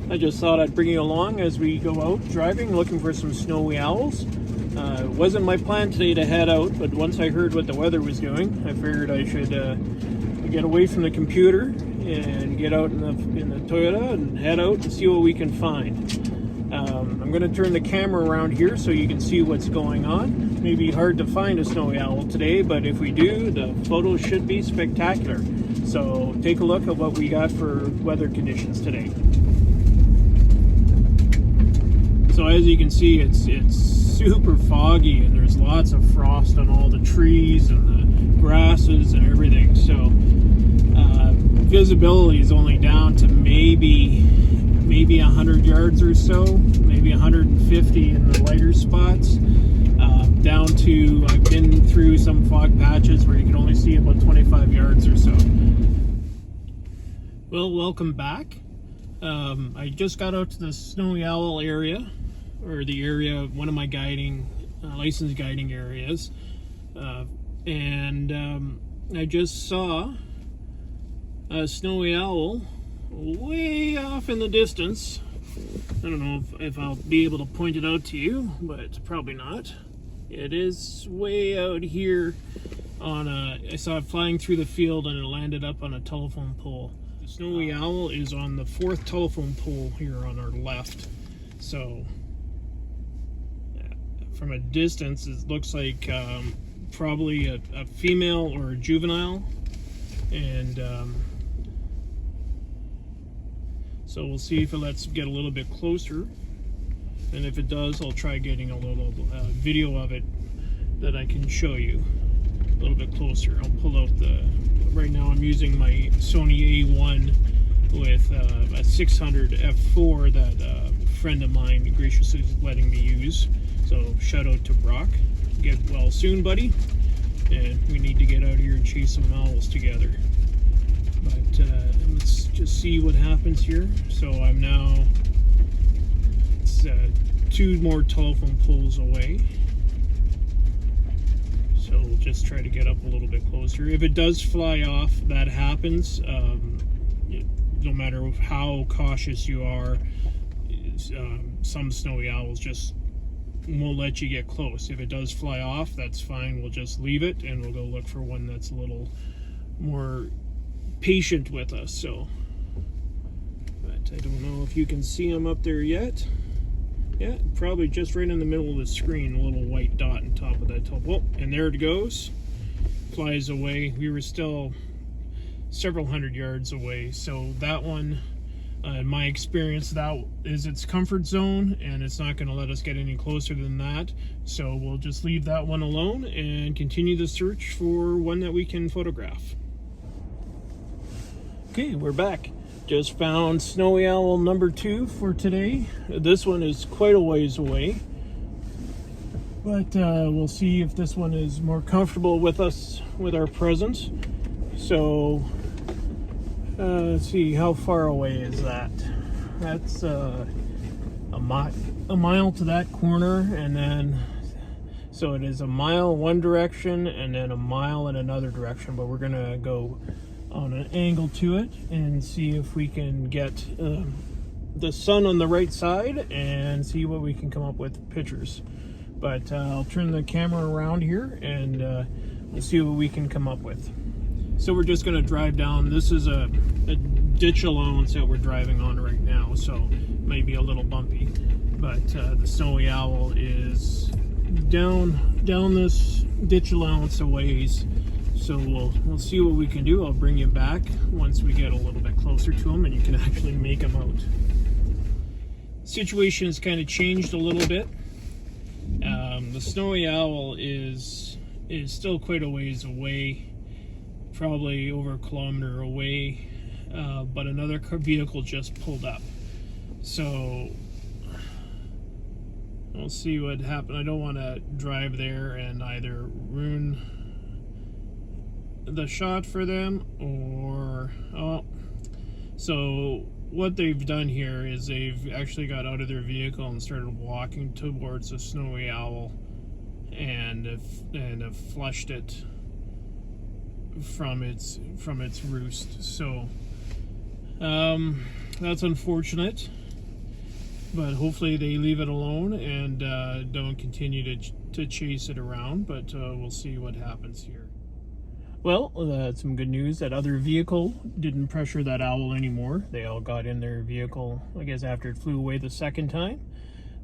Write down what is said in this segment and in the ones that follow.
I just thought I'd bring you along as we go out driving, looking for some snowy owls. It wasn't my plan today to head out, but once I heard what the weather was doing, I figured I should get away from the computer and get out in the Toyota and head out and see what we can find. I'm going to turn the camera around here so you can see what's going on. It may be hard to find a snowy owl today, but if we do, the photos should be spectacular. So take a look at what we got for weather conditions today. So as you can see, it's super foggy and there's lots of frost on all the trees and the grasses and everything. So visibility is only down to maybe 100 yards or so, maybe 150 in the lighter spots. Down to, I've been through some fog patches where you can only see about 25 yards or so. Well, welcome back. I just got out to the snowy owl area, or the area, one of my licensed guiding areas, and I just saw a snowy owl way off in the distance. I don't know if I'll be able to point it out to you, but probably not. It is way out here I saw it flying through the field and it landed up on a telephone pole. The snowy owl is on the 4th telephone pole here on our left. So from a distance, it looks like probably a female or a juvenile, and so we'll see if it lets get a little bit closer, and if it does, I'll try getting a little video of it that I can show you a little bit closer. I'll pull out right now I'm using my Sony A1 with a 600 f4 that a friend of mine graciously is letting me use. So shout out to Brock. Get well soon, buddy. And we need to get out here and chase some owls together. But let's just see what happens here. So I'm now, it's 2 more telephone poles away. So we'll just try to get up a little bit closer. If it does fly off, that happens. No matter how cautious you are, some snowy owls just won't let you get close. If it does fly off, that's fine. We'll just leave it and we'll go look for one that's a little more patient with us. So, but I don't know if you can see them up there yet. Yeah, probably just right in the middle of the screen, a little white dot on top of that top. Oh, and there it goes. Flies away. We were still several hundred yards away. So that one, in my experience, that is its comfort zone, and it's not going to let us get any closer than that. So we'll just leave that one alone and continue the search for one that we can photograph. Okay, we're back. Just found snowy owl number 2 for today. This one is quite a ways away, but we'll see if this one is more comfortable with us, with our presence. So let's see, how far away is that? That's a mile to that corner, and then so it is a mile one direction and then a mile in another direction, but we're gonna go on an angle to it and see if we can get the sun on the right side and see what we can come up with pictures. But I'll turn the camera around here and we'll see what we can come up with. So we're just going to drive down. This is a ditch allowance that we're driving on right now, so it may be a little bumpy, but the snowy owl is down this ditch allowance a ways. So we'll see what we can do. I'll bring you back once we get a little bit closer to them and you can actually make them out. Situation has kind of changed a little bit. The snowy owl is still quite a ways away, probably over a kilometer away, but another vehicle just pulled up. So we'll see what happens. I don't want to drive there and either ruin the shot for them or so what they've done here is they've actually got out of their vehicle and started walking towards the snowy owl and have flushed it from its roost. So that's unfortunate. but hopefully they leave it alone and don't continue to chase it around, but we'll see what happens here. Well, some good news. That other vehicle didn't pressure that owl anymore. They all got in their vehicle, I guess after it flew away the second time.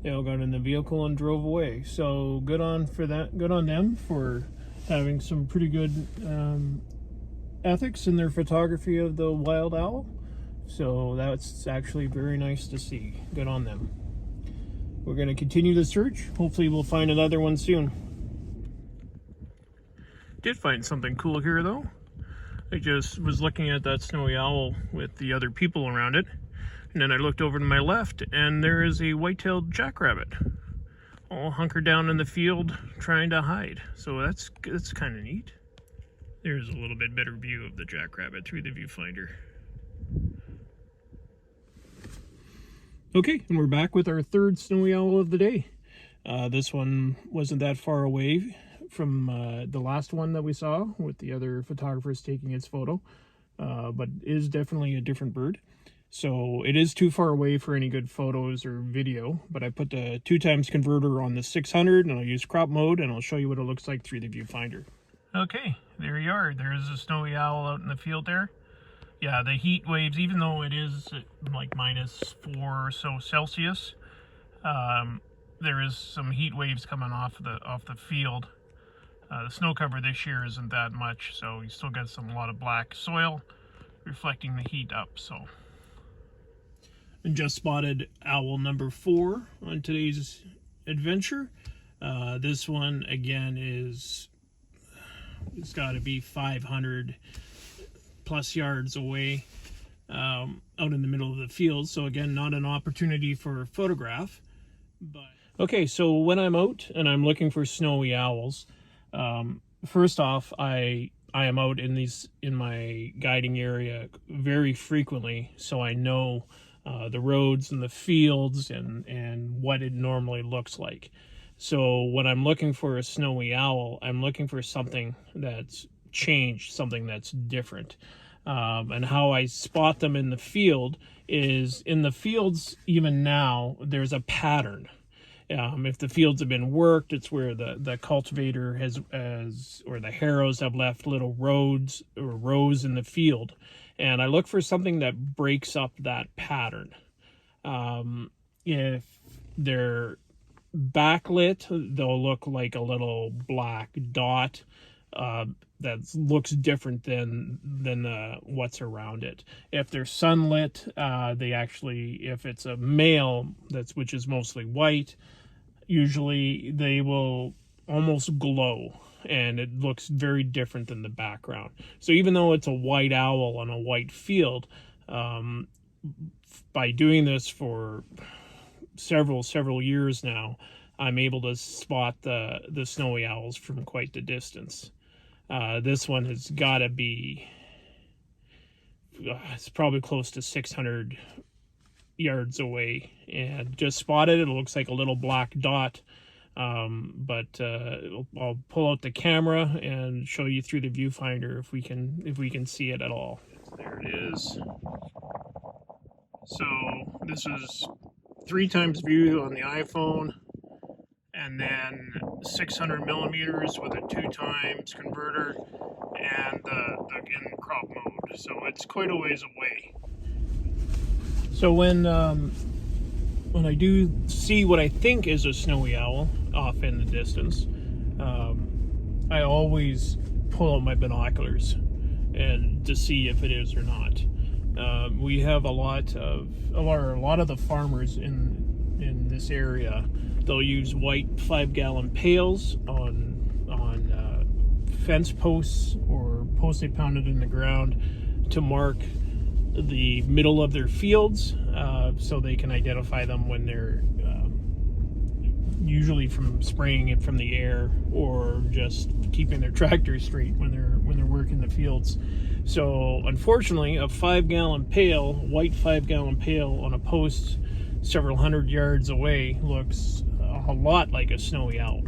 They all got in the vehicle and drove away. So good on them for having some pretty good ethics in their photography of the wild owl. So that's actually very nice to see. Good on them. We're going to continue the search. Hopefully we'll find another one soon. Did find something cool here though. I just was looking at that snowy owl with the other people around it, and then I looked over to my left and there is a white-tailed jackrabbit all hunkered down in the field trying to hide. So that's kind of neat. There's a little bit better view of the jackrabbit through the viewfinder. Okay, and we're back with our third snowy owl of the day. This one wasn't that far away from the last one that we saw with the other photographers taking its photo, but is definitely a different bird. So it is too far away for any good photos or video, but I put the 2x converter on the 600 and I'll use crop mode and I'll show you what it looks like through the viewfinder. Okay, there you are. There's a snowy owl out in the field there. Yeah, the heat waves, even though it is like -4 or so Celsius, there is some heat waves coming off the field. The snow cover this year isn't that much, so you still got a lot of black soil reflecting the heat up. So, and just spotted owl number 4 on today's adventure. This one again it's got to be 500 plus yards away, out in the middle of the field. So again, not an opportunity for a photograph. But okay, so when I'm out and I'm looking for snowy owls, first off, I am out in my guiding area very frequently, so I know the roads and the fields and what it normally looks like. So when I'm looking for a snowy owl, I'm looking for something that's changed, something that's different. And how I spot them in the field is, in the fields even now, there's a pattern. If the fields have been worked, it's where the cultivator has or the harrows have left little roads or rows in the field. And I look for something that breaks up that pattern. If they're backlit, they'll look like a little black dot that looks different than what's around it. If they're sunlit, they actually, if it's a male which is mostly white, usually they will almost glow and it looks very different than the background. So even though it's a white owl on a white field, by doing this for several years now, I'm able to spot the snowy owls from quite the distance. This one has got to be, it's probably close to 600 yards away, and just spotted it. It looks like a little black dot, but I'll pull out the camera and show you through the viewfinder if we can see it at all. There it is. So this is 3x view on the iPhone, and then 600 millimeters with a 2x converter, and in crop mode. So it's quite a ways away. So when I do see what I think is a snowy owl off in the distance, I always pull out my binoculars and to see if it is or not. We have a lot of the farmers in this area. They'll use white 5-gallon pails on fence posts or posts they pounded in the ground to mark the middle of their fields, so they can identify them when they're usually from spraying it from the air or just keeping their tractor straight when they're working the fields. So unfortunately, a 5-gallon pail, white 5-gallon pail on a post several hundred yards away looks a lot like a snowy owl.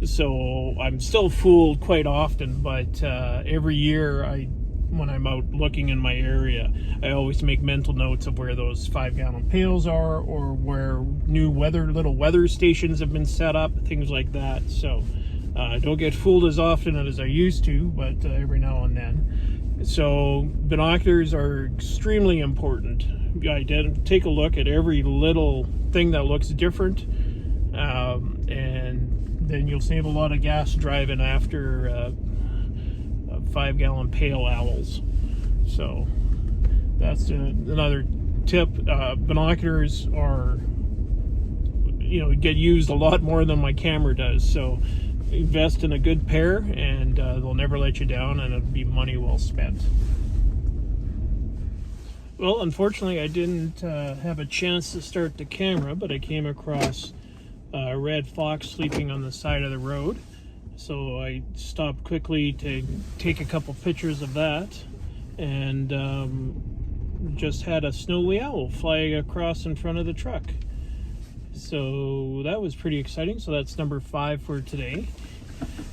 So I'm still fooled quite often, but every year I when I'm out looking in my area. I always make mental notes of where those 5-gallon pails are, or where new little weather stations have been set up, things like that. So I don't get fooled as often as I used to, but every now and then. So binoculars are extremely important. I take a look at every little thing that looks different, and then you'll save a lot of gas driving after 5-gallon pail owls. So that's another tip. Binoculars are, get used a lot more than my camera does. So invest in a good pair, and they'll never let you down, and it'll be money well spent. Well, unfortunately, I didn't have a chance to start the camera, but I came across a red fox sleeping on the side of the road. So I stopped quickly to take a couple pictures of that, and just had a snowy owl fly across in front of the truck. So that was pretty exciting. So that's number 5 for today.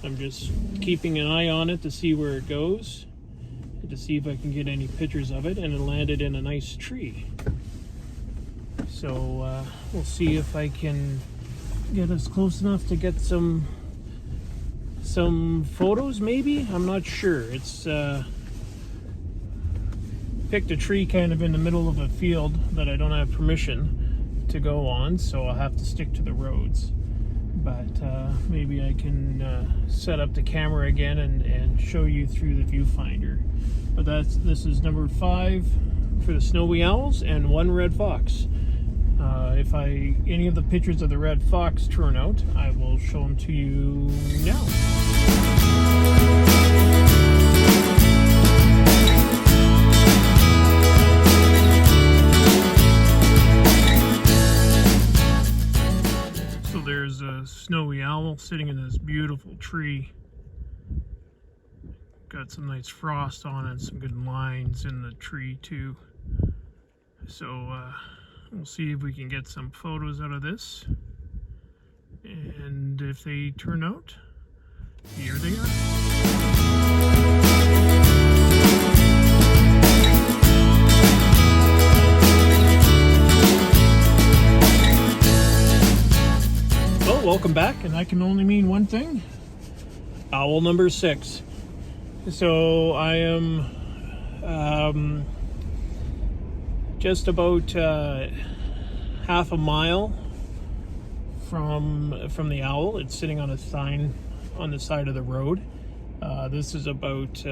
I'm just keeping an eye on it to see where it goes, to see if I can get any pictures of it, and it landed in a nice tree. So we'll see if I can get us close enough to get some photos, maybe. I'm not sure. It's picked a tree kind of in the middle of a field that I don't have permission to go on, so I'll have to stick to the roads. But maybe I can set up the camera again and show you through the viewfinder. But this is number 5 for the snowy owls and 1 red fox. If any of the pictures of the red fox turn out, I will show them to you now. So there's a snowy owl sitting in this beautiful tree. Got some nice frost on it, some good lines in the tree too. So we'll see if we can get some photos out of this, and if they turn out, here they are. Well, welcome back, and I can only mean one thing: owl number 6. So I am just about half a mile from the owl. It's sitting on a sign on the side of the road. This is about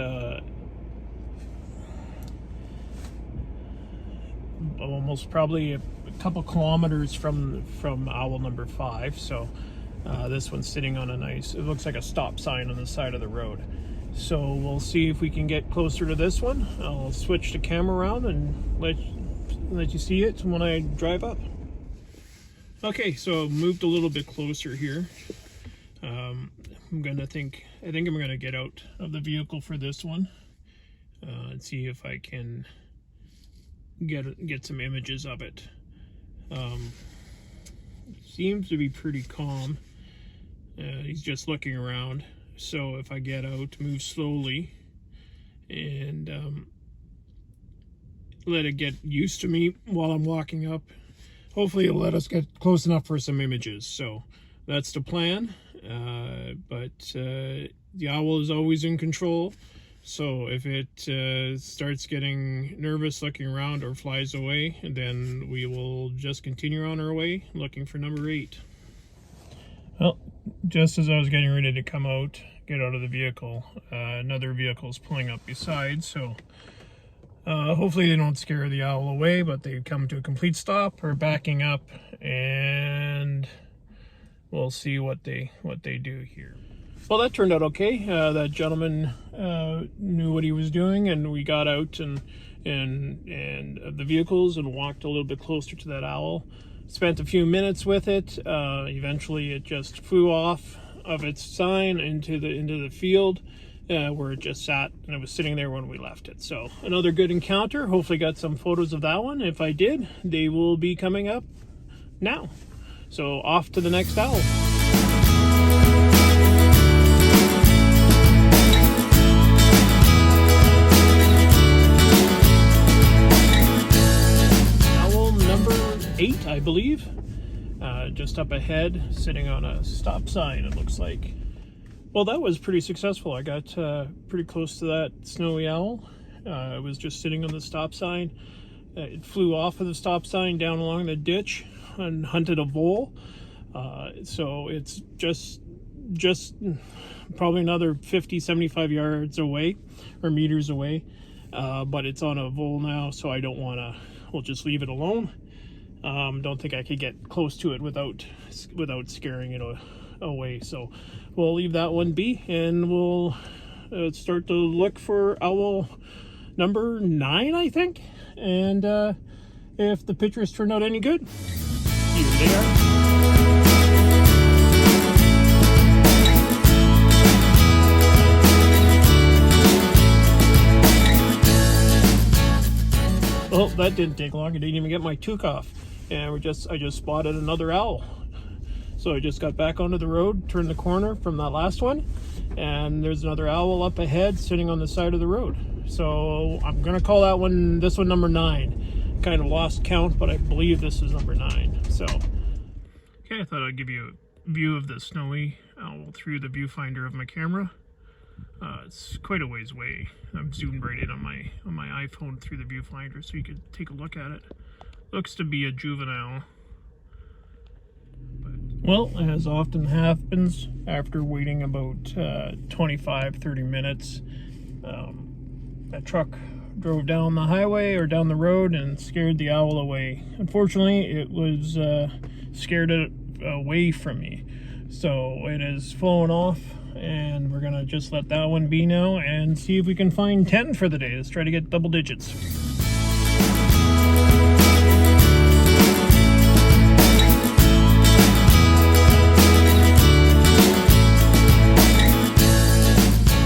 almost probably a couple kilometers from owl number 5. So this one's sitting on it looks like a stop sign on the side of the road. So we'll see if we can get closer to this one. I'll switch the camera around and let you see it when I drive up. Okay, so I've moved a little bit closer here. I think I'm gonna get out of the vehicle for this one and see if I can get some images of it. Seems to be pretty calm. He's just looking around. So if I get out, move slowly, and let it get used to me while I'm walking up, hopefully it'll let us get close enough for some images. So that's the plan. But the owl is always in control. So if it starts getting nervous looking around or flies away, then we will just continue on our way looking for number 8. Well, just as I was getting ready to get out of the vehicle, another vehicle is pulling up beside, so hopefully they don't scare the owl away, but they come to a complete stop or backing up, and we'll see what they do here. Well, that turned out okay. That gentleman knew what he was doing, and we got out and the vehicles and walked a little bit closer to that owl. Spent a few minutes with it. Eventually it just flew off of its sign into the field where it just sat, and it was sitting there when we left it. So another good encounter. Hopefully got some photos of that one. If I did, they will be coming up now. So off to the next owl. believe. Just up ahead, sitting on a stop sign, it looks like. Well, that was pretty successful. I got pretty close to that snowy owl. It was just sitting on the stop sign. It flew off of the stop sign down along the ditch and hunted a vole. So it's just probably another 50-75 yards away, or meters away. But it's on a vole now, so I don't want to. We'll just leave it alone. Don't think I could get close to it without scaring it away. So we'll leave that one be, and we'll start to look for owl number 9, I think. And if the pictures turn out any good, here they are. Oh, that didn't take long. I didn't even get my toque off. And I just spotted another owl. So I just got back onto the road, turned the corner from that last one, and there's another owl up ahead sitting on the side of the road. So I'm gonna call this one number 9. Kind of lost count, but I believe this is number 9. So, okay, I thought I'd give you a view of the snowy owl through the viewfinder of my camera. It's quite a ways away. I'm zoomed right in on my iPhone through the viewfinder so you could take a look at it. Looks to be a juvenile. Well, as often happens, after waiting about 25-30 minutes, a truck drove down the highway or down the road and scared the owl away. Unfortunately, it was scared it away from me. So it has flown off, and we're gonna just let that one be now and see if we can find 10 for the day. Let's try to get double digits.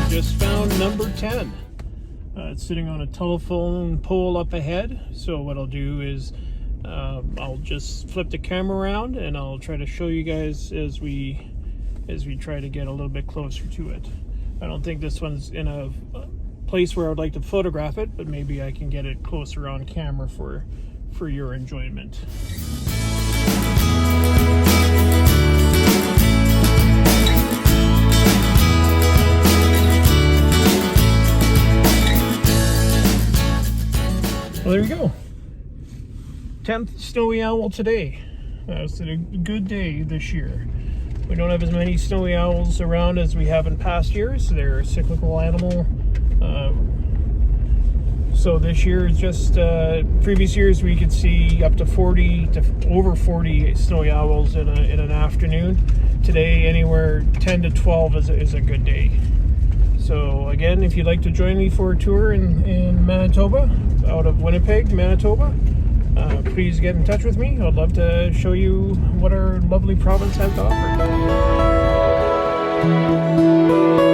Just found number 10. It's sitting on a telephone pole up ahead. So what I'll do is I'll just flip the camera around and I'll try to show you guys as we try to get a little bit closer to it. I don't think this one's in a place where I would like to photograph it, but maybe I can get it closer on camera for your enjoyment. Well, there you go. 10th snowy owl today. It's a good day this year. We don't have as many snowy owls around as we have in past years. They're a cyclical animal. So this year is just, previous years we could see up to 40 to over 40 snowy owls in an afternoon. Today, anywhere 10 to 12 is a good day. So again, if you'd like to join me for a tour in Manitoba, out of Winnipeg, Manitoba, please get in touch with me. I'd love to show you what our lovely province has to offer.